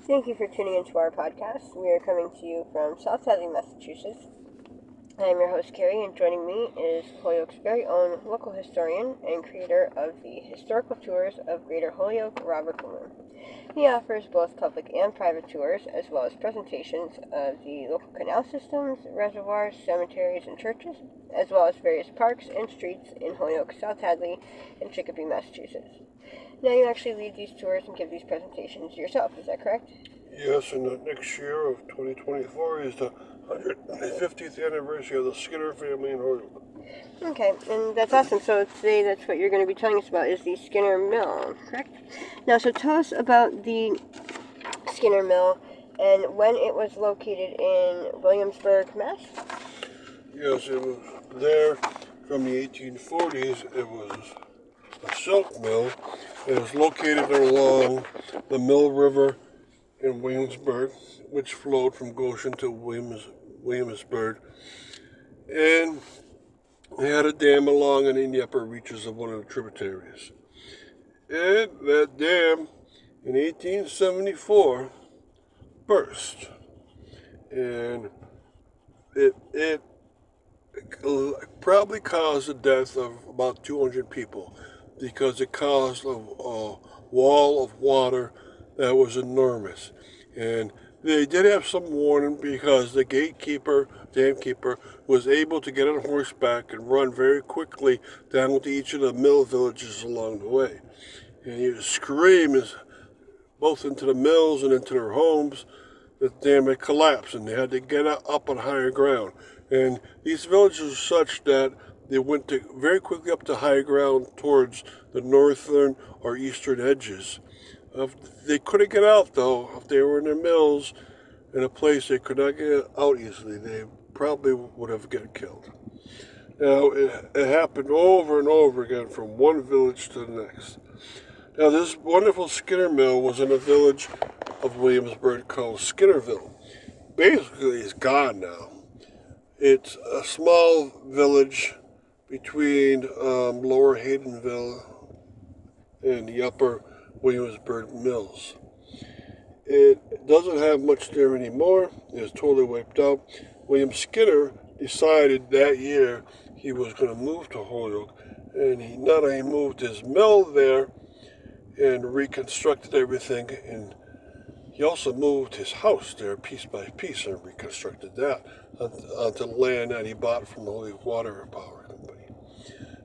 Thank you for tuning into our podcast. We are coming to you from South Hadley, Massachusetts. I am your host, Carrie, and joining me is Holyoke's very own local historian and creator of the historical tours of Greater Holyoke, Robert Balloon. He offers both public and private tours, as well as presentations of the local canal systems, reservoirs, cemeteries, and churches, as well as various parks and streets in Holyoke, South Hadley, and Chicopee, Massachusetts. Now you actually lead these tours and give these presentations yourself, is that correct? Yes, and the next year of 2024 is the 150th anniversary of the Skinner family in Holyoke. Okay, and that's awesome. So today that's what you're going to be telling us about is the Skinner Mill, correct? Now, so tell us about the Skinner Mill and when it was located in Williamsburg, Mass. Yes, it was there from the 1840s. It was a silk mill. It was located along the Mill River in Williamsburg, which flowed from Goshen to Williamsburg. And they had a dam along and in the upper reaches of one of the tributaries. And that dam in 1874 burst. And it probably caused the death of about 200 people because it caused a wall of water that was enormous. And they did have some warning because the dam keeper, was able to get on horseback and run very quickly down to each of the mill villages along the way. And he would scream both into the mills and into their homes that the dam had collapsed and they had to get up on higher ground. And these villages were such that they went very quickly up to high ground towards the northern or eastern edges. They couldn't get out, though. If they were in their mills in a place they could not get out easily, they probably would have gotten killed. Now, it happened over and over again from one village to the next. Now, this wonderful Skinner Mill was in a village of Williamsburg called Skinnerville. Basically, it's gone now. It's a small village between Lower Haydenville and the Upper Williamsburg Mills. It doesn't have much there anymore. It's totally wiped out. William Skinner decided that year he was going to move to Holyoke, and he not only moved his mill there and reconstructed everything, and he also moved his house there piece by piece and reconstructed that onto land that he bought from the Holyoke Water Power Company.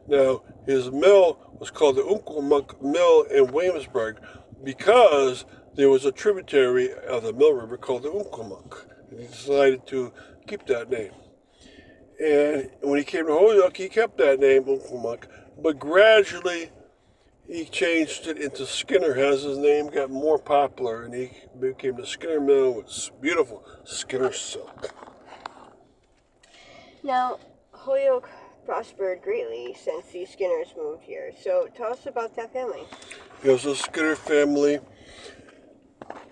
Now, his mill was called the Unkelmunk Mill in Williamsburg because there was a tributary of the Mill River called the Unkelmunk, and he decided to keep that name. And when he came to Holyoke, he kept that name, Unkelmunk, but gradually he changed it into Skinner as his name got more popular, and he became the Skinner Mill with beautiful Skinner silk. Now, Holyoke prospered greatly since the Skinners moved here. So tell us about that family. Yes, the Skinner family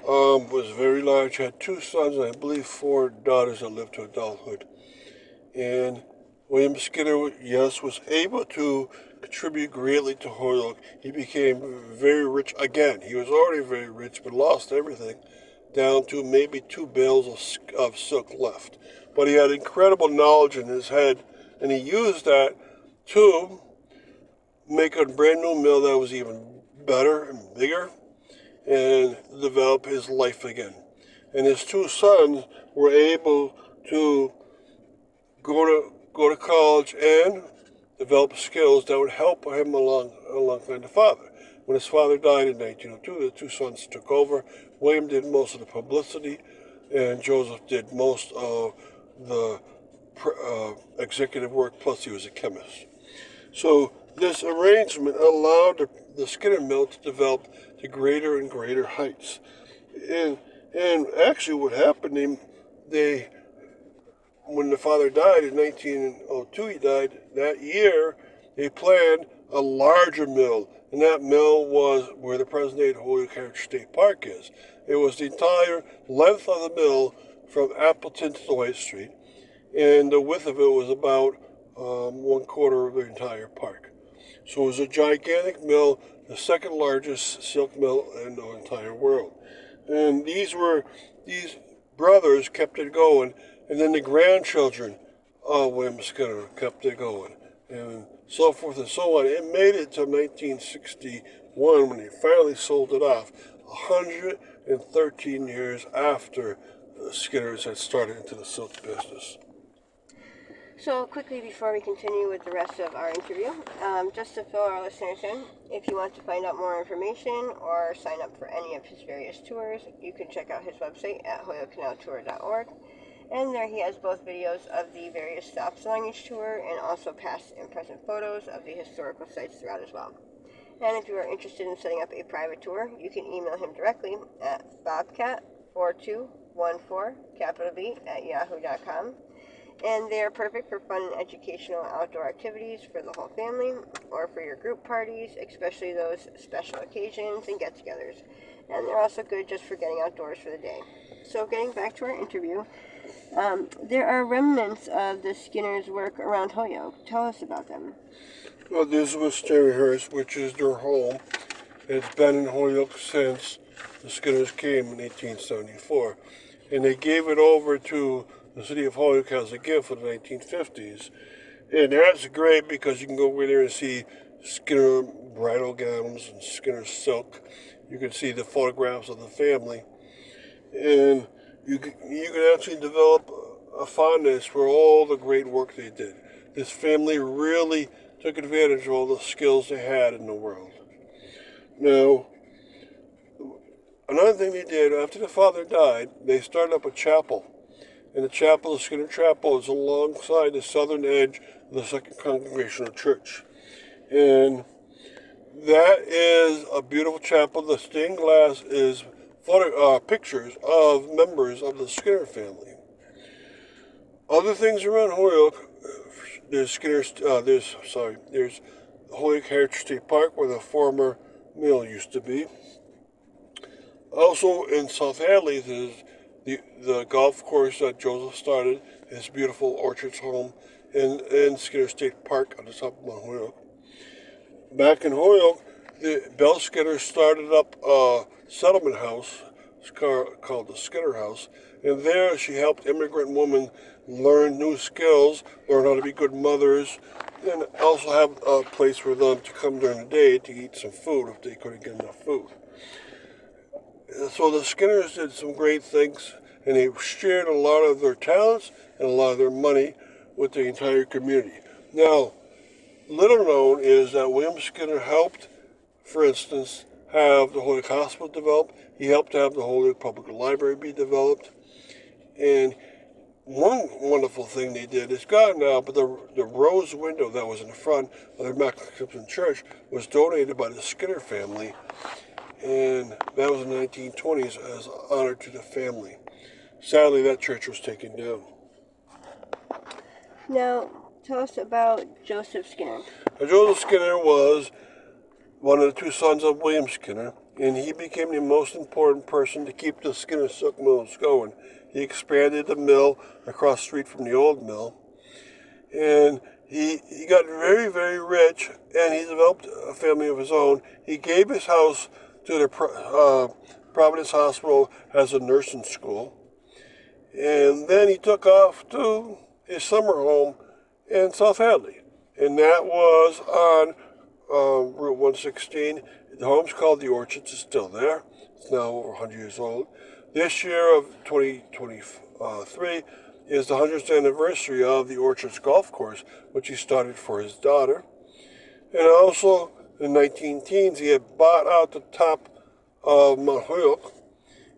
was very large, had two sons and I believe four daughters that lived to adulthood. And William Skinner, yes, was able to contribute greatly to Holyoke. He became very rich again. He was already very rich, but lost everything, down to maybe 2 bales of silk left. But he had incredible knowledge in his head, and he used that to make a brand new mill that was even better and bigger, and develop his life again. And his two sons were able to go to college and develop skills that would help him alongside the father. When his father died in 1902, the two sons took over. William did most of the publicity, and Joseph did most of the executive work, plus he was a chemist. So this arrangement allowed the Skinner Mill to develop to greater and greater heights. And actually what happened, when the father died in 1902, he died that year, they planned a larger mill. And that mill was where the present-day Holyoke Heritage State Park is. It was the entire length of the mill from Appleton to the White Street. And the width of it was about 1/4 of the entire park. So it was a gigantic mill, the second largest silk mill in the entire world. And these brothers kept it going, and then the grandchildren of William Skinner kept it going, and so forth and so on. It made it to 1961 when he finally sold it off, 113 years after the Skinners had started into the silk business. So quickly before we continue with the rest of our interview, just to fill our listeners in, if you want to find out more information or sign up for any of his various tours, you can check out his website at holyokecanaltour.org. And there he has both videos of the various stops along each tour and also past and present photos of the historical sites throughout as well. And if you are interested in setting up a private tour, you can email him directly at bobcat4214 and they are perfect for fun and educational outdoor activities for the whole family or for your group parties, especially those special occasions and get-togethers. And they're also good just for getting outdoors for the day. So getting back to our interview, there are remnants of the Skinners' work around Holyoke. Tell us about them. Well, this was Sterryhurst, which is their home. It's been in Holyoke since the Skinners came in 1874. And they gave it over to the city of Holyoke as a gift in the 1950s. And that's great because you can go over there and see Skinner bridal gowns and Skinner silk. You can see the photographs of the family. And you can actually develop a fondness for all the great work they did. This family really took advantage of all the skills they had in the world. Now, another thing they did, after the father died, they started up a chapel. And the chapel, the Skinner Chapel, is alongside the southern edge of the Second Congregational Church. And that is a beautiful chapel. The stained glass is pictures of members of the Skinner family. Other things around Holyoke, there's Holyoke Heritage State Park where the former mill used to be. Also in South Hadley, there's the golf course that Joseph started, his beautiful Orchards home, in Skinner State Park on the top of Mount Holyoke. Back in Holyoke, Belle Skinner started up a settlement house called the Skinner House, and there she helped immigrant women learn new skills, learn how to be good mothers, and also have a place for them to come during the day to eat some food if they couldn't get enough food. So the Skinners did some great things, and they shared a lot of their talents and a lot of their money with the entire community. Now, little known is that William Skinner helped, for instance, have the Holyoke Hospital developed. He helped have the Holyoke Public Library be developed. And one wonderful thing they did, it's gone now, but the rose window that was in the front of the Immaculate Conception Church was donated by the Skinner family. And that was in the 1920s as honor to the family. Sadly, that church was taken down. Now, tell us about Joseph Skinner. Now, Joseph Skinner was one of the two sons of William Skinner, and he became the most important person to keep the Skinner silk mills going. He expanded the mill across the street from the old mill, and he got very, very rich, and he developed a family of his own. He gave his house to the Providence Hospital as a nursing school. And then he took off to his summer home in South Hadley. And that was on Route 116. The home's called the Orchards. It's still there. It's now over 100 years old. This year of 2023 is the 100th anniversary of the Orchards Golf Course, which he started for his daughter. And also, in the 19-teens, he had bought out the top of Mount Holyoke.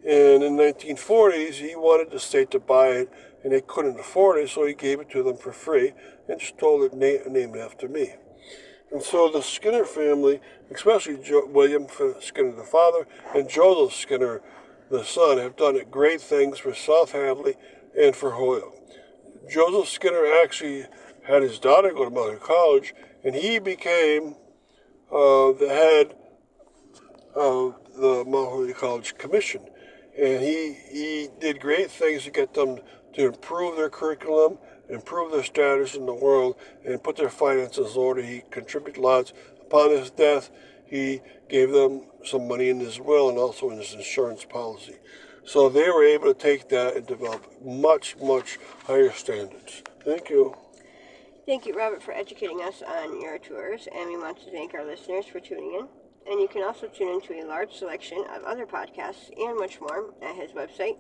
And in the 1940s, he wanted the state to buy it, and they couldn't afford it, so he gave it to them for free and just told it named after me. And so the Skinner family, especially William Skinner the father and Joseph Skinner the son, have done great things for South Hadley and for Holyoke. Joseph Skinner actually had his daughter go to Mount College, and he became the head of the Mount Holyoke College Commission. And he did great things to get them to improve their curriculum, improve their status in the world, and put their finances in order. He contributed lots. Upon his death, he gave them some money in his will and also in his insurance policy. So they were able to take that and develop much, much higher standards. Thank you. Thank you, Robert, for educating us on your tours, and we want to thank our listeners for tuning in. And you can also tune into a large selection of other podcasts and much more at his website,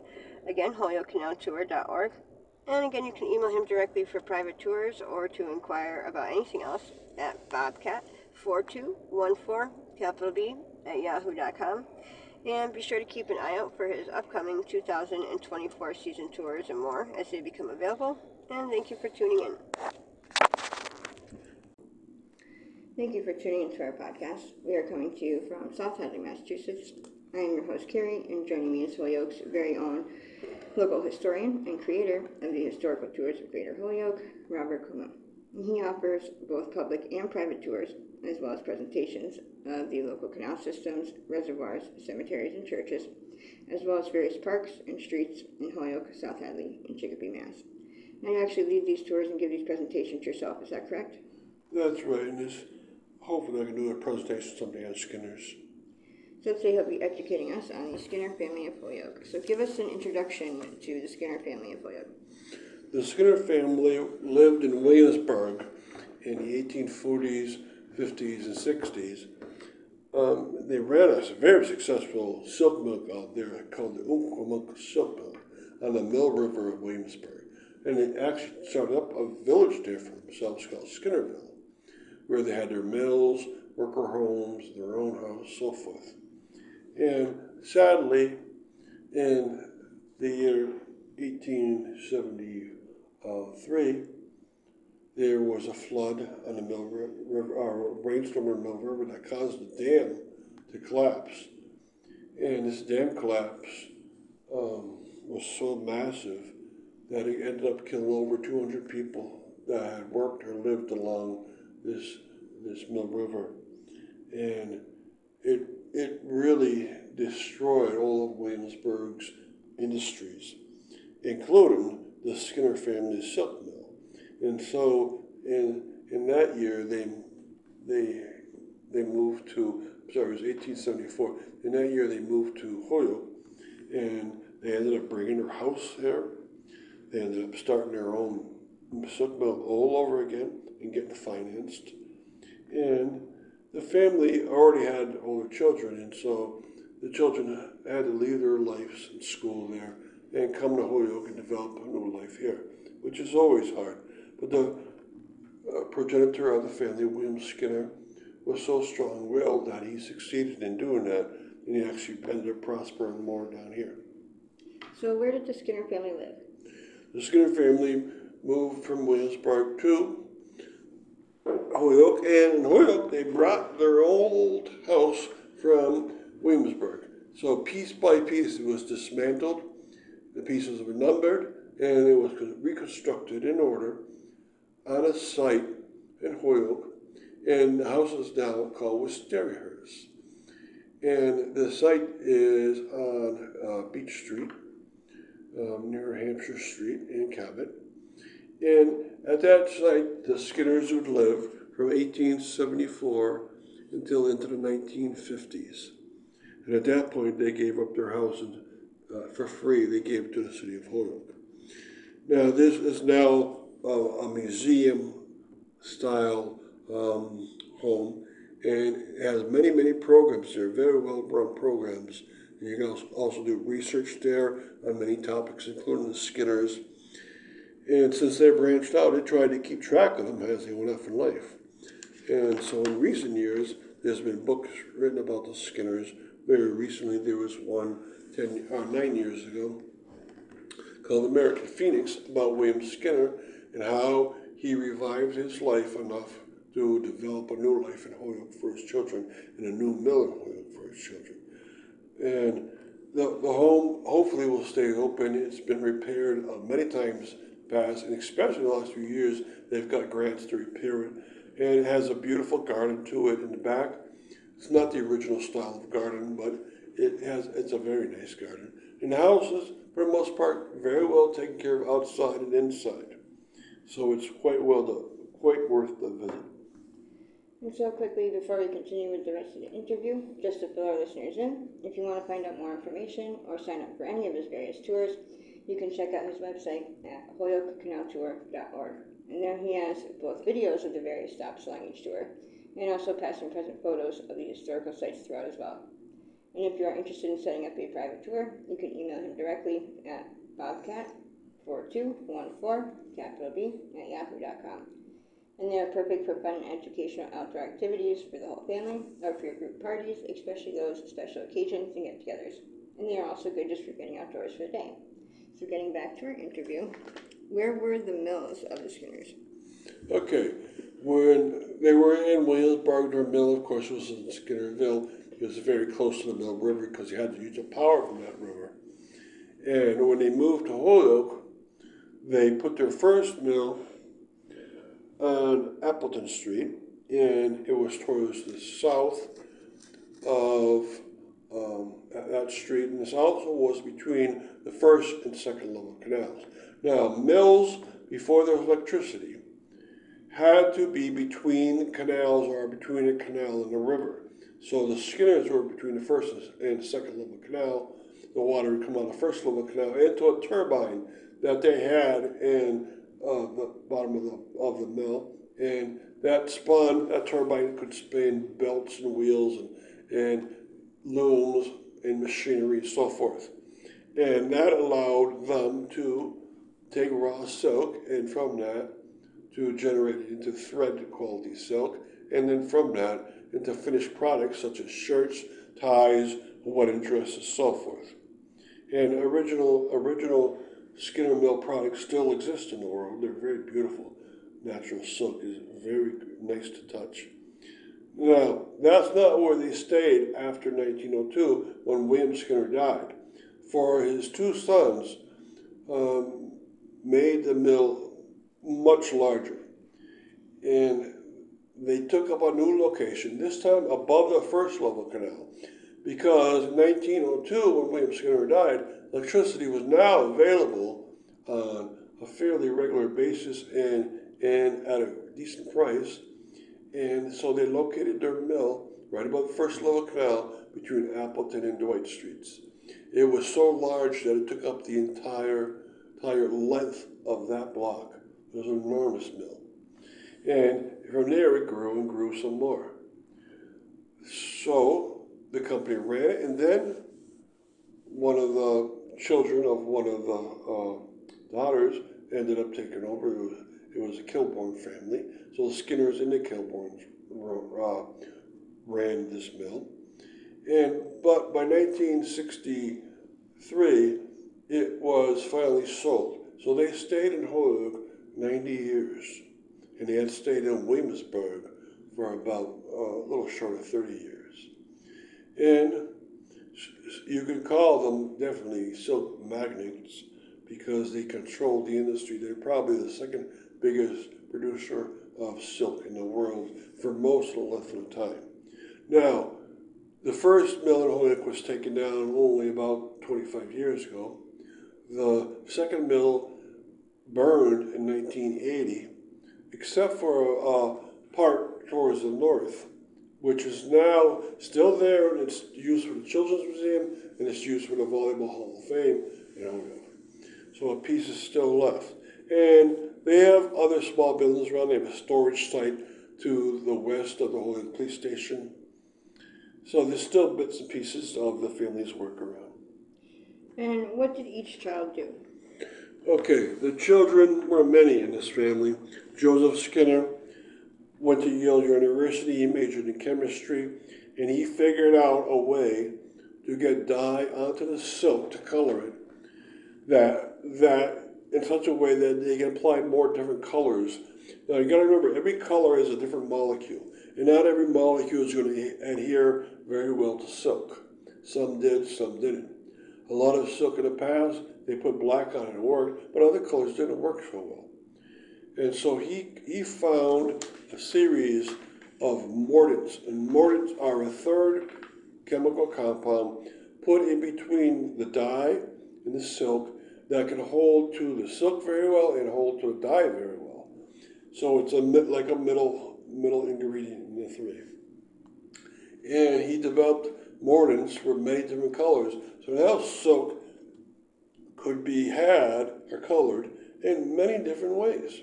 again, holyokecanaltour.org. And again, you can email him directly for private tours or to inquire about anything else at bobcat4214, capital B, at yahoo.com. And be sure to keep an eye out for his upcoming 2024 season tours and more as they become available. And thank you for tuning in. Thank you for tuning into our podcast. We are coming to you from South Hadley, Massachusetts. I am your host, Carrie, and joining me is Holyoke's very own local historian and creator of the historical tours of Greater Holyoke, Robert Kuma. He offers both public and private tours, as well as presentations of the local canal systems, reservoirs, cemeteries, and churches, as well as various parks and streets in Holyoke, South Hadley, and Chicopee, Mass. Now you actually lead these tours and give these presentations yourself, is that correct? That's right, and hopefully I can do a presentation someday on Skinners. So today he'll be educating us on the Skinner family of Holyoke. So give us an introduction to the Skinner family of Holyoke. The Skinner family lived in Williamsburg in the 1840s, 50s, and 60s. They ran a very successful silk mill out there called the Unkquamook Silk Mill on the Mill River of Williamsburg. And they actually started up a village there for themselves called Skinnerville, where they had their mills, worker homes, their own house, so forth. And sadly, in the year 1873, there was a flood on the Mill River, a rainstorm on the Mill River that caused the dam to collapse. And this dam collapse was so massive that it ended up killing over 200 people that had worked or lived along this Mill River. And it really destroyed all of Williamsburg's industries, including the Skinner family silk mill. And so in that year they moved to, it was 1874. In that year they moved to Holyoke, and they ended up bringing their house there. They ended up starting their own silk mill all over again and getting financed. And the family already had older children, and so the children had to leave their lives in school there and come to Holyoke and develop a new life here, which is always hard. But the progenitor of the family, William Skinner, was so strong-willed that he succeeded in doing that, and he actually ended up prospering more down here. So where did the Skinner family live? The Skinner family moved from Williamsburg to Holyoke, and in Holyoke they brought their old house from Williamsburg. So piece by piece it was dismantled, the pieces were numbered, and it was reconstructed in order on a site in Holyoke, and the house is now called Wisteriahurst. And the site is on Beach Street, near Hampshire Street in Cabot. And at that site, the Skinners would live from 1874 until into the 1950s. And at that point, they gave up their house for free. They gave it to the city of Holyoke. Now, this is now a museum-style home, and it has many, many programs there, very well-run programs. And you can also do research there on many topics, including the Skinners. And since they branched out, they tried to keep track of them as they went off in life. And so in recent years, there's been books written about the Skinners. Very recently, there was one 9 years ago called American Phoenix about William Skinner and how he revived his life enough to develop a new life in Holyoke for his children and a new mill in Holyoke for his children. And the home hopefully will stay open. It's been repaired many times past, and especially in the last few years, they've got grants to repair it. And it has a beautiful garden to it in the back. It's not the original style of garden, but it's a very nice garden. And the house is, for the most part, very well taken care of outside and inside. So it's quite well done, quite worth the visit. And so quickly, before we continue with the rest of the interview, just to fill our listeners in, if you want to find out more information or sign up for any of his various tours, you can check out his website at holyokecanaltour.org. And there he has both videos of the various stops along each tour, and also past and present photos of the historical sites throughout as well. And if you are interested in setting up a private tour, you can email him directly at bobcat4214, capital B, at yahoo.com. And they are perfect for fun and educational outdoor activities for the whole family or for your group parties, especially those special occasions and get-togethers. And they are also good just for getting outdoors for the day. So getting back to our interview, where were the mills of the Skinners? Okay, when they were in Williamsburg, their mill, of course, was in Skinnerville. It was very close to the Mill River because you had to use the power from that river. And when they moved to Holyoke, they put their first mill on Appleton Street, and it was towards the south of that street, and this also was between the first and second level canals. Now, mills, before there was electricity, had to be between canals or between a canal and a river. So the Skinners were between the first and second level canal. The water would come out of the first level canal into a turbine that they had in the bottom of the mill, and that turbine could spin belts and wheels and looms and machinery and so forth. And that allowed them to take raw silk and from that to generate it into thread quality silk, and then from that into finished products such as shirts, ties, wedding dresses, so forth. And original Skinner Mill products still exist in the world. They're very beautiful. Natural silk is very nice to touch. Now, that's not where they stayed after 1902 when William Skinner died. For his two sons made the mill much larger. And they took up a new location, this time above the first level canal. Because in 1902, when William Skinner died, electricity was now available on a fairly regular basis and at a decent price. And so they located their mill right above the first level canal between Appleton and Dwight Streets. It was so large that it took up the entire length of that block. It was an enormous mill. And from there it grew and grew some more. So the company ran it, and then one of the children of one of the daughters ended up taking over. It was a Kilbourne family. So the Skinners and the Kilbournes ran this mill. But by 1963, it was finally sold. So they stayed in Holyoke 90 years. And they had stayed in Williamsburg for about a little short of 30 years. And you could call them definitely silk magnates because they controlled the industry. They're probably the second biggest producer of silk in the world for most of the length of time. Now, the first mill in Holyoke was taken down only about 25 years ago. The second mill burned in 1980, except for a part towards the north, which is now still there, and it's used for the Children's Museum, and it's used for the Volleyball Hall of Fame in Holyoke. So a piece is still left. And they have other small buildings around. They have a storage site to the west of the Holyoke Police Station. So there's still bits and pieces of the family's work around. And what did each child do? Okay, the children were many in this family. Joseph Skinner went to Yale University. He majored in chemistry, and he figured out a way to get dye onto the silk to color it that in such a way that they can apply more different colors. Now you got to remember, every color is a different molecule, and not every molecule is going to adhere very well to silk. Some did, some didn't. A lot of silk in the past, they put black on it and it worked, but other colors didn't work so well. And so he found a series of mordants, and mordants are a third chemical compound put in between the dye and the silk that can hold to the silk very well and hold to the dye very well. So it's like a middle middle ingredient in the three. And he developed mordants for many different colors. So now silk could be had or colored in many different ways.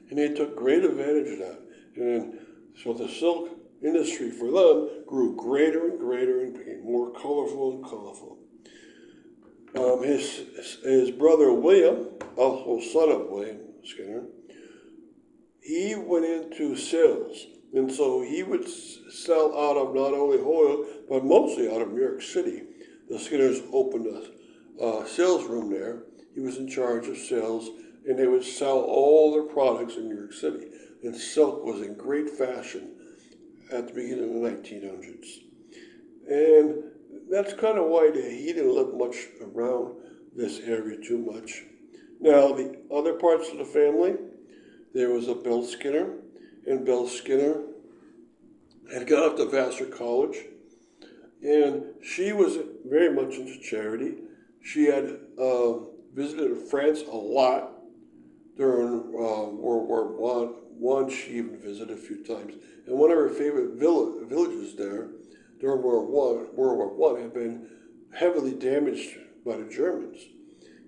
And they took great advantage of that. And so the silk industry for them grew greater and greater and became more colorful and colorful. His brother William, also son of William Skinner, he went into sales. And so he would sell out of not only Holyoke, but mostly out of New York City. The Skinners opened a sales room there. He was in charge of sales, and they would sell all their products in New York City. And silk was in great fashion at the beginning of the 1900s. And that's kind of why he didn't live much around this area too much. Now, the other parts of the family, there was a Bill Skinner, and Bill Skinner had gone off to Vassar College, and she was very much into charity. She had visited France a lot during World War One. She even visited a few times, and one of her favorite villages there during World War One had been heavily damaged by the Germans,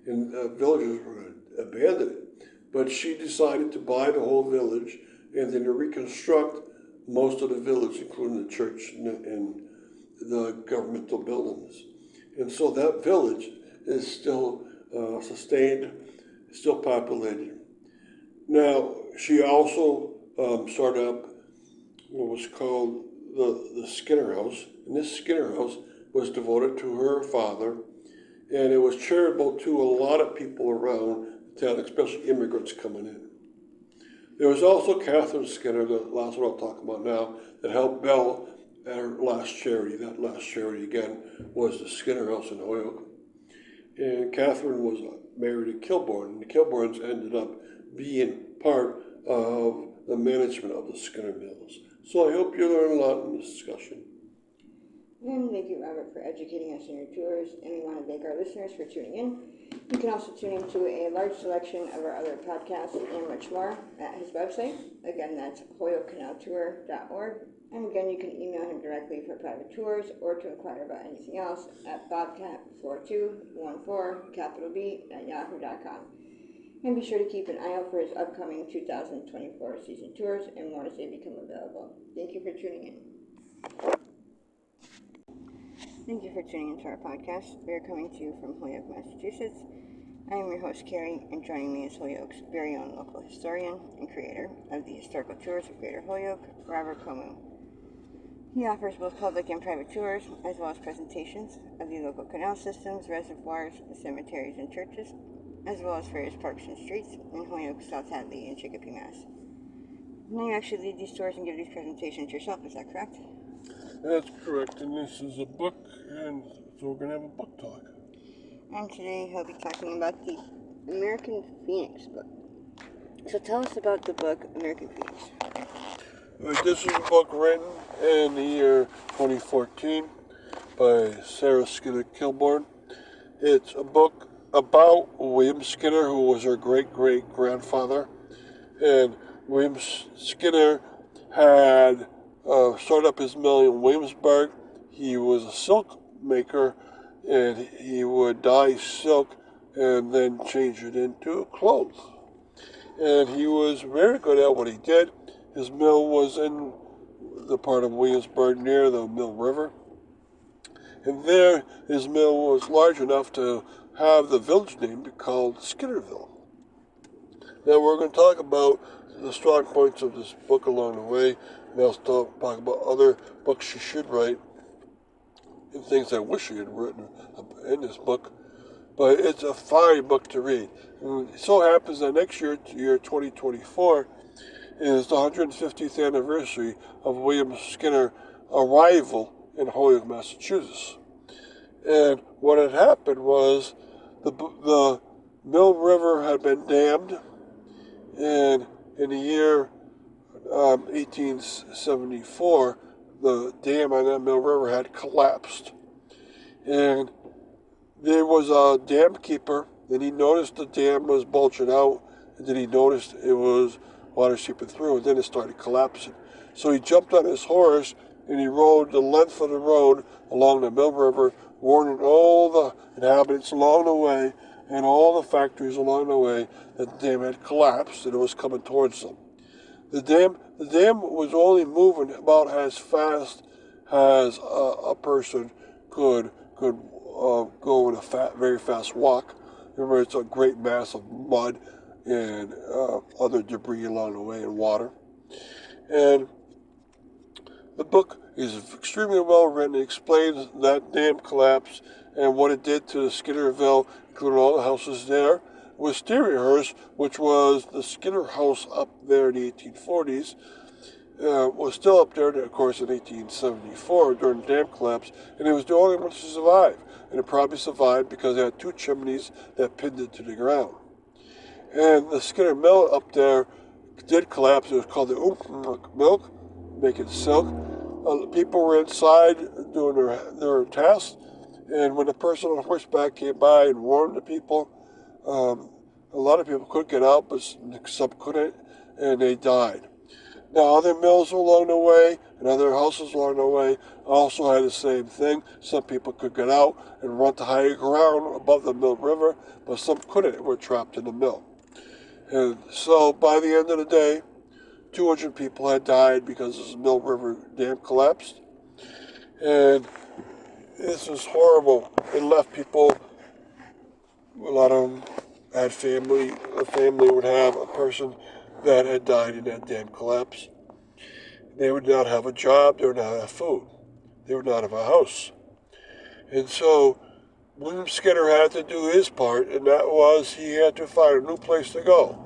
and villagers were going to abandon it. But she decided to buy the whole village and then to reconstruct most of the village, including the church and the governmental buildings. And so that village is still sustained, still populated. Now, she also started up what was called the Skinner House. And this Skinner House was devoted to her father, and it was charitable to a lot of people around town, especially immigrants coming in. There was also Catherine Skinner, the last one I'll talk about now, that helped Belle at her last charity. That last charity, again, was the Skinner House in Holyoke. And Catherine was married to Kilbourne, and the Kilbournes ended up being part of the management of the Skinner Mills. So I hope you learn a lot in this discussion. And thank you, Robert, for educating us on your tours, and we want to thank our listeners for tuning in. You can also tune into a large selection of our other podcasts and much more at his website. Again, that's holyokecanaltour.org. And again, you can email him directly for private tours or to inquire about anything else at bobcat4214, capital B, at yahoo.com. And be sure to keep an eye out for his upcoming 2024 season tours and more as they become available. Thank you for tuning in. Thank you for tuning into our podcast. We are coming to you from Holyoke, Massachusetts. I am your host, Carrie, and joining me is Holyoke's very own local historian and creator of the historical tours of Greater Holyoke, Robert Comu. He offers both public and private tours, as well as presentations of the local canal systems, reservoirs, cemeteries, and churches, as well as various parks and streets in Holyoke, South Hadley, and Chicopee, Mass. Now you actually lead these tours and give these presentations yourself, is that correct? That's correct, and this is a book, and so we're going to have a book talk. And today he'll be talking about the American Phoenix book. So tell us about the book American Phoenix. This is a book written in the year 2014 by Sarah Skinner Kilbourne. It's a book about William Skinner, who was her great-great-grandfather. And William Skinner had started up his mill in Williamsburg. He was a silk maker, and he would dye silk and then change it into clothes. And he was very good at what he did. His mill was in the part of Williamsburg near the Mill River. And there, his mill was large enough to have the village name be called Skinnerville. Now we're going to talk about the strong points of this book along the way, and also talk about other books she should write, and things I wish she had written in this book. But it's a fine book to read. And it so happens that next year, year 2024, is the 150th anniversary of William Skinner's arrival in Holyoke, Massachusetts. And what had happened was the Mill River had been dammed, and in the year 1874, the dam on that Mill River had collapsed. And there was a dam keeper, and he noticed the dam was bulging out, and then he noticed it was water seeping through, and then it started collapsing. So he jumped on his horse and he rode the length of the road along the Mill River, warning all the inhabitants along the way and all the factories along the way that the dam had collapsed and it was coming towards them. The dam was only moving about as fast as a person could go in a very fast walk. Remember, it's a great mass of mud and other debris along the way and water. And the book is extremely well written. It explains that dam collapse and what it did to Skinnerville, including all the houses there. Wisteria, which was the Skinner house up there in the 1840s, was still up there, of course, in 1874 during the dam collapse, and it was the only one to survive. And it probably survived because it had two chimneys that pinned it to the ground. And the Skinner mill up there did collapse. It was called the Milk, making silk. People were inside doing their tasks, and when the person on horseback came by and warned the people, a lot of people could get out, but some couldn't, and they died. Now, other mills along the way and other houses along the way also had the same thing. Some people could get out and run to higher ground above the Mill River, but some couldn't and were trapped in the mill. And so by the end of the day, 200 people had died because this Mill River dam collapsed. And this was horrible. It left people, a lot of them had family. A family would have a person that had died in that dam collapse. They would not have a job, they would not have food, they would not have a house. And so William Skinner had to do his part, and that was he had to find a new place to go.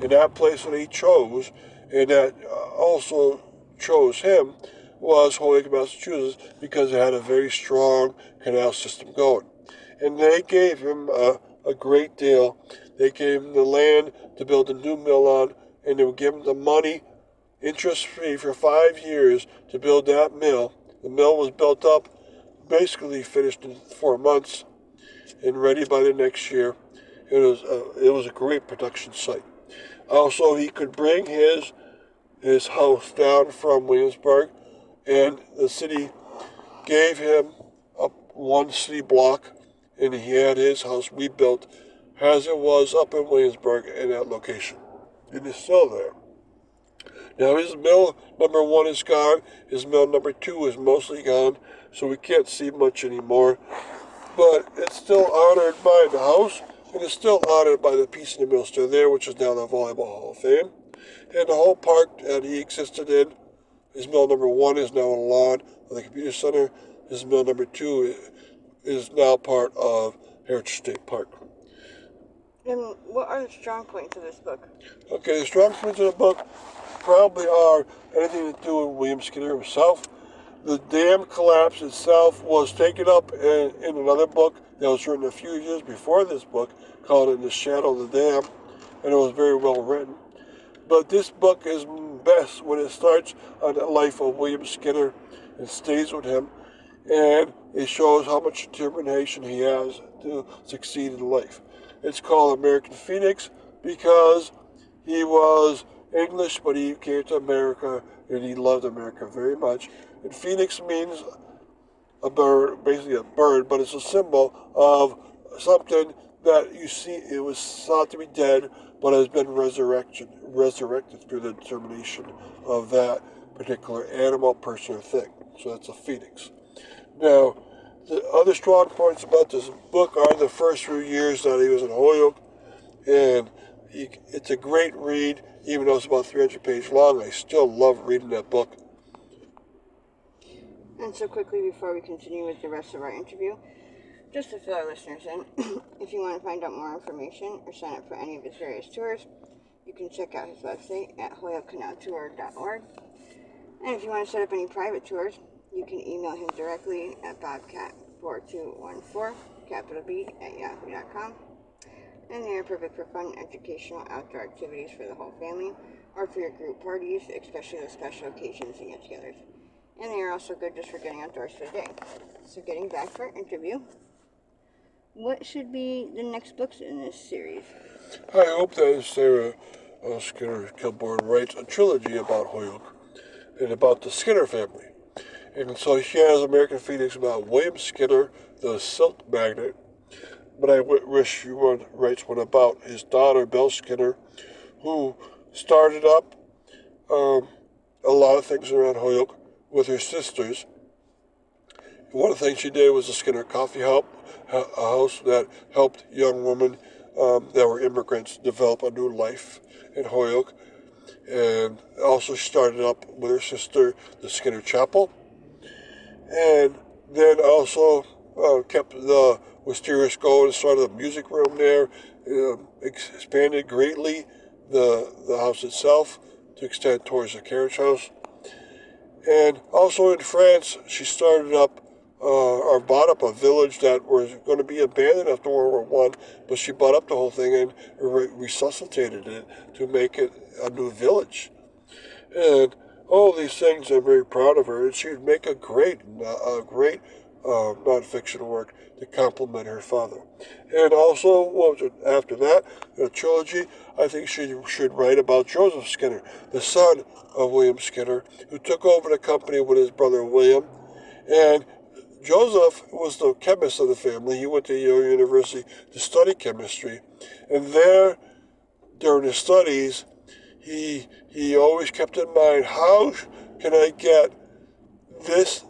And that place that he chose, and that also chose him, was Holyoke, Massachusetts, because it had a very strong canal system going. And they gave him a great deal. They gave him the land to build a new mill on, and they would give him the money, interest-free, for 5 years to build that mill. The mill was built up, basically finished in 4 months, and ready by the next year. It was a great production site. Also, he could bring his house down from Williamsburg, and the city gave him one city block, and he had his house rebuilt as it was up in Williamsburg in that location. It is still there. Now his mill number 1 is gone. His mill number 2 is mostly gone, so we can't see much anymore. But it's still honored by the house, and it's still honored by the piece of the mill still there, which is now the Volleyball Hall of Fame. And the whole park that he existed in, his mill number 1 is now a lawn of the computer center. His mill number 2 is now part of Heritage State Park. And what are the strong points of this book? Okay, the strong points of the book probably are anything to do with William Skinner himself. The dam collapse itself was taken up in another book that was written a few years before this book called In the Shadow of the Dam, and it was very well written. But this book is best when it starts on the life of William Skinner and stays with him, and it shows how much determination he has to succeed in life. It's called American Phoenix because he was English, but he came to America and he loved America very much. And Phoenix means a bird, basically a bird, but it's a symbol of something that you see, it was thought to be dead, but has been resurrected through the determination of that particular animal, person, or thing. So that's a phoenix. Now, the other strong points about this book are the first few years that he was in Holyoke, and it's a great read, even though it's about 300 pages long. I still love reading that book. And so quickly before we continue with the rest of our interview, just to fill our listeners in, if you want to find out more information or sign up for any of his various tours, you can check out his website at holyokecanaltour.org. And if you want to set up any private tours, you can email him directly at bobcat4214, capital B, at yahoo.com. And they are perfect for fun, educational, outdoor activities for the whole family, or for your group parties, especially those special occasions and get-togethers. And they are also good just for getting outdoors for the day. So getting back to our interview, what should be the next books in this series? I hope that Skinner Kilborn writes a trilogy about Holyoke and about the Skinner family. And so she has American Phoenix about William Skinner, the silk magnate. But I wish she writes one about his daughter, Belle Skinner, who started up a lot of things around Holyoke with her sisters. One of the things she did was the Skinner Coffee House, a house that helped young women that were immigrants develop a new life in Holyoke. And also she started up with her sister the Skinner Chapel. And then also kept the Wisterius going and started a music room there, expanded greatly the house itself to extend towards the carriage house. And also in France, she started up or bought up a village that was going to be abandoned after World War I, but she bought up the whole thing and resuscitated it to make it a new village. And all these things, I'm very proud of her. And she would make a great nonfiction work to complement her father. And also, after that, a trilogy, I think she should write about Joseph Skinner, the son of William Skinner, who took over the company with his brother William. And Joseph was the chemist of the family. He went to Yale University to study chemistry. And there, during his studies, he always kept in mind, how can I get this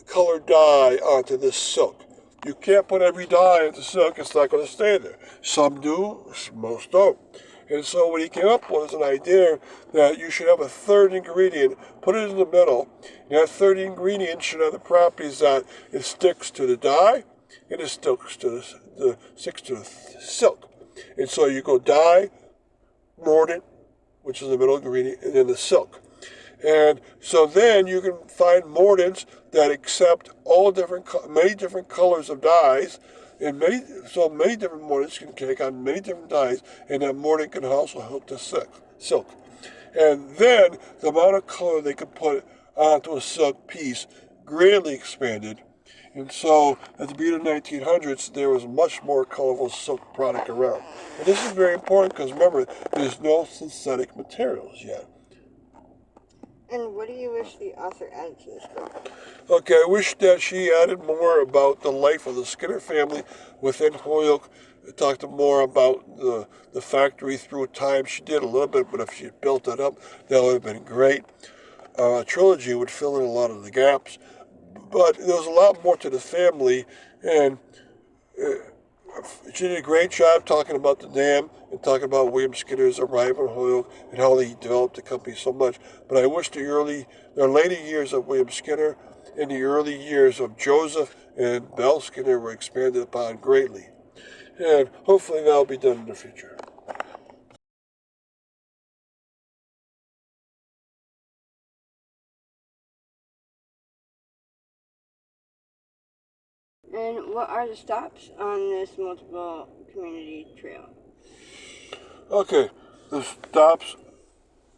colored dye onto this silk? You can't put every dye into silk, it's not going to stay there. Some do, most don't. And so what he came up with is an idea that you should have a third ingredient, put it in the middle, and that third ingredient should have the properties that it sticks to the dye and it sticks to the silk. And so you go dye, mordant, which is the middle ingredient, and then the silk. And so then you can find mordants that accept many different colors of dyes, and many different mordants can take on many different dyes, and that mordant can also help the silk. And then the amount of color they could put onto a silk piece greatly expanded. And so at the beginning of the 1900s, there was much more colorful silk product around. And this is very important because remember, there's no synthetic materials yet. And what do you wish the author added to this book? Okay, I wish that she added more about the life of the Skinner family within Holyoke. It talked more about the factory through time. She did a little bit, but if she had built it up, that would have been great. A trilogy would fill in a lot of the gaps. But there was a lot more to the family, and she did a great job talking about the dam and talking about William Skinner's arrival in Holyoke and how he developed the company so much. But I wish the later years of William Skinner and the early years of Joseph and Belle Skinner were expanded upon greatly. And hopefully that'll be done in the future. And what are the stops on this multiple community trail? Okay, the stops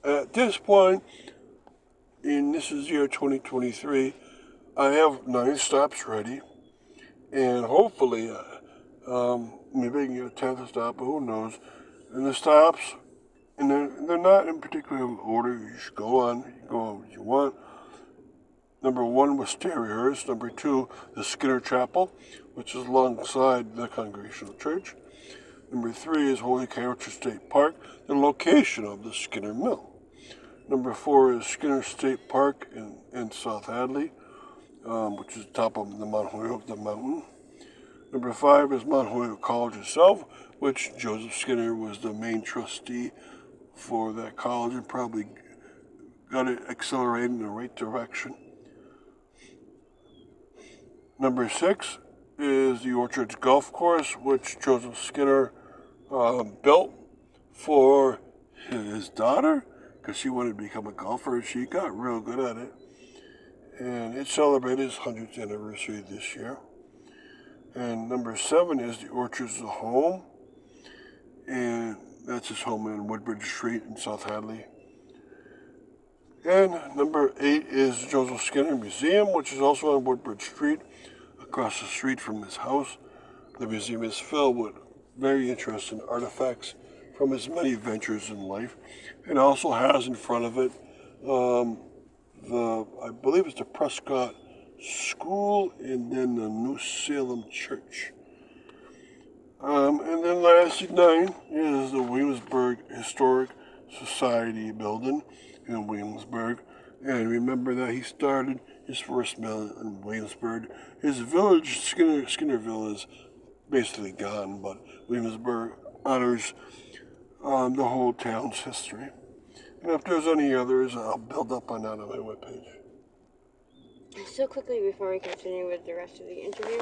at this point, and this is year 2023, I have 9 stops ready, and hopefully, maybe I can get a 10th stop, but who knows. And the stops, and they're not in particular order. You should go on what you want. Number 1 was Wisterius. Number 2, the Skinner Chapel, which is alongside the Congregational Church. Number 3 is Holyoke State Park, the location of the Skinner Mill. Number 4 is Skinner State Park in South Hadley, which is top of the Mount Holyoke, the mountain. Number 5 is Mount Holyoke College itself, which Joseph Skinner was the main trustee for that college and probably got it accelerated in the right direction. Number 6 is the Orchards Golf Course, which Joseph Skinner built for his daughter because she wanted to become a golfer, and she got real good at it. And it celebrated his 100th anniversary this year. And number 7 is the Orchards of Home, and that's his home in Woodbridge Street in South Hadley. And number 8 is Joseph Skinner Museum, which is also on Woodbridge Street, across the street from his house. The museum is filled with very interesting artifacts from his many ventures in life. It also has in front of it I believe it's the Prescott School and then the New Salem Church. And then last at 9 is the Williamsburg Historic Society building in Williamsburg. And remember that he started his first mill in Williamsburg. His village, Skinnerville, is basically gone, but Williamsburg honors the whole town's history. And if there's any others, I'll build up on that on my webpage. So quickly before we continue with the rest of the interview,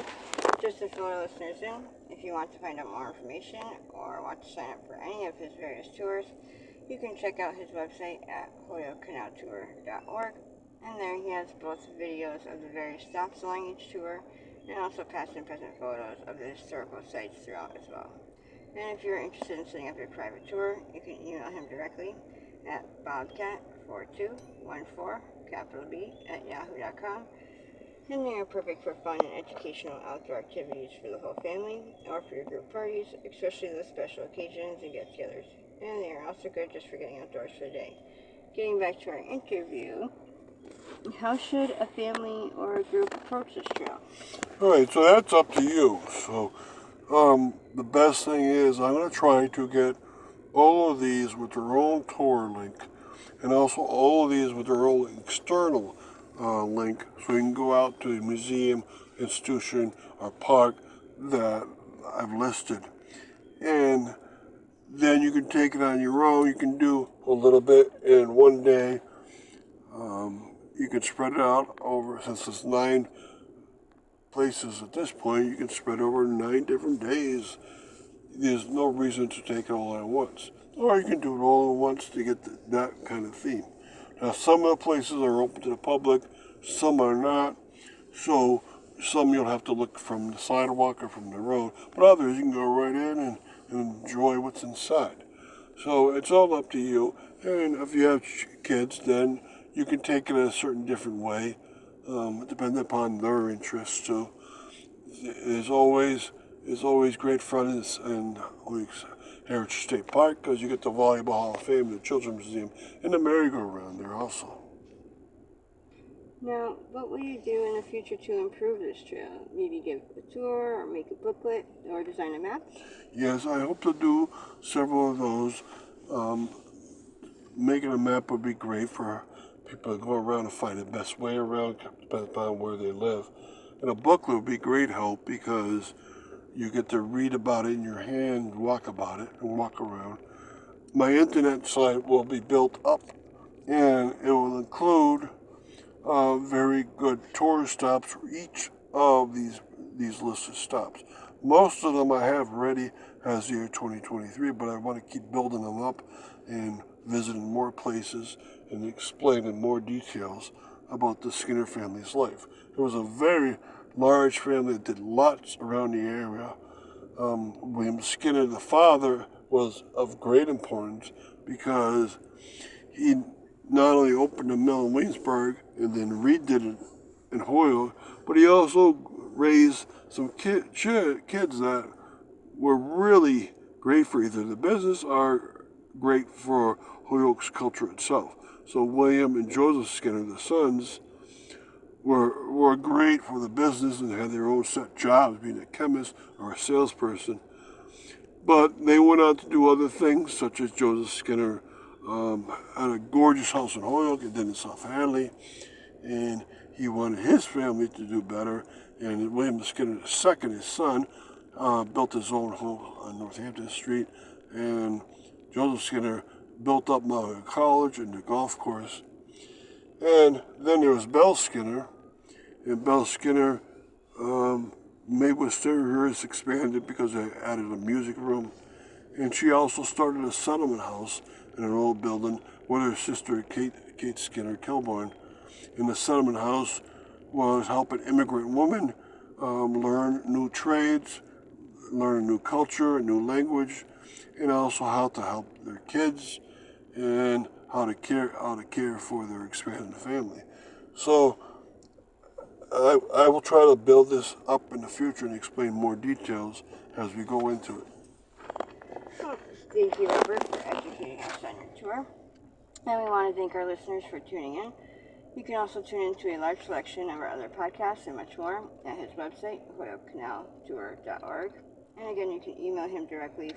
just to fill our listeners in, if you want to find out more information or want to sign up for any of his various tours, you can check out his website at holyokecanaltour.org, and there he has both videos of the various stops along each tour and also past and present photos of the historical sites throughout as well. And if you're interested in setting up your private tour, you can email him directly at bobcat4214 capital B at yahoo.com, and they are perfect for fun and educational outdoor activities for the whole family or for your group parties, especially the special occasions and get-togethers. And they are also good just for getting outdoors for the day. Getting back to our interview, how should a family or a group approach this trail? All right, so that's up to you. So the best thing is I'm going to try to get all of these with their own tour link, and also all of these with their own external link, so you can go out to a museum, institution, or park that I've listed. And then you can take it on your own. You can do a little bit in one day. You can spread it out over, since it's 9 places at this point, you can spread over 9 different days. There's no reason to take it all at once. Or you can do it all at once to get that kind of theme. Now, some of the places are open to the public, some are not. So, some you'll have to look from the sidewalk or from the road. But others, you can go right in and enjoy what's inside. So, it's all up to you. And if you have kids, then you can take it a certain different way, depending upon their interests. So, there's always great fun in Holyoke Heritage State Park, because you get the Volleyball Hall of Fame, the Children's Museum, and the merry-go-round there also. Now, what will you do in the future to improve this trail? Maybe give a tour, or make a booklet, or design a map? Yes, I hope to do several of those. Making a map would be great for people to go around and find the best way around, depending upon where they live. And a booklet would be great help, because you get to read about it in your hand, walk about it, and walk around. My internet site will be built up, and it will include very good tour stops for each of these listed stops. Most of them I have ready as the year 2023, but I want to keep building them up and visiting more places and explaining more details about the Skinner family's life. It was a very large family that did lots around the area. William Skinner, the father, was of great importance, because he not only opened a mill in Williamsburg and then redid it in Holyoke, but he also raised some kids that were really great for either the business or great for Holyoke's culture itself. So William and Joseph Skinner, the sons, were great for the business and had their own set jobs, being a chemist or a salesperson. But they went on to do other things, such as Joseph Skinner had a gorgeous house in Holyoke and then in South Hadley, and he wanted his family to do better. And William Skinner II, his son, built his own home on Northampton Street, and Joseph Skinner built up Mount College and the golf course. And then there was Belle Skinner, and Belle Skinner made hers expanded because they added a music room. And she also started a settlement house in an old building with her sister Kate Skinner Kilborn. And the settlement house was helping immigrant women learn new trades, learn a new culture, a new language, and also how to help their kids and how to care for their expanded family. So I will try to build this up in the future and explain more details as we go into it. Thank you, Robert, for educating us on your tour. And we want to thank our listeners for tuning in. You can also tune into a large selection of our other podcasts and much more at his website, holyokecanaltour.org. And again, you can email him directly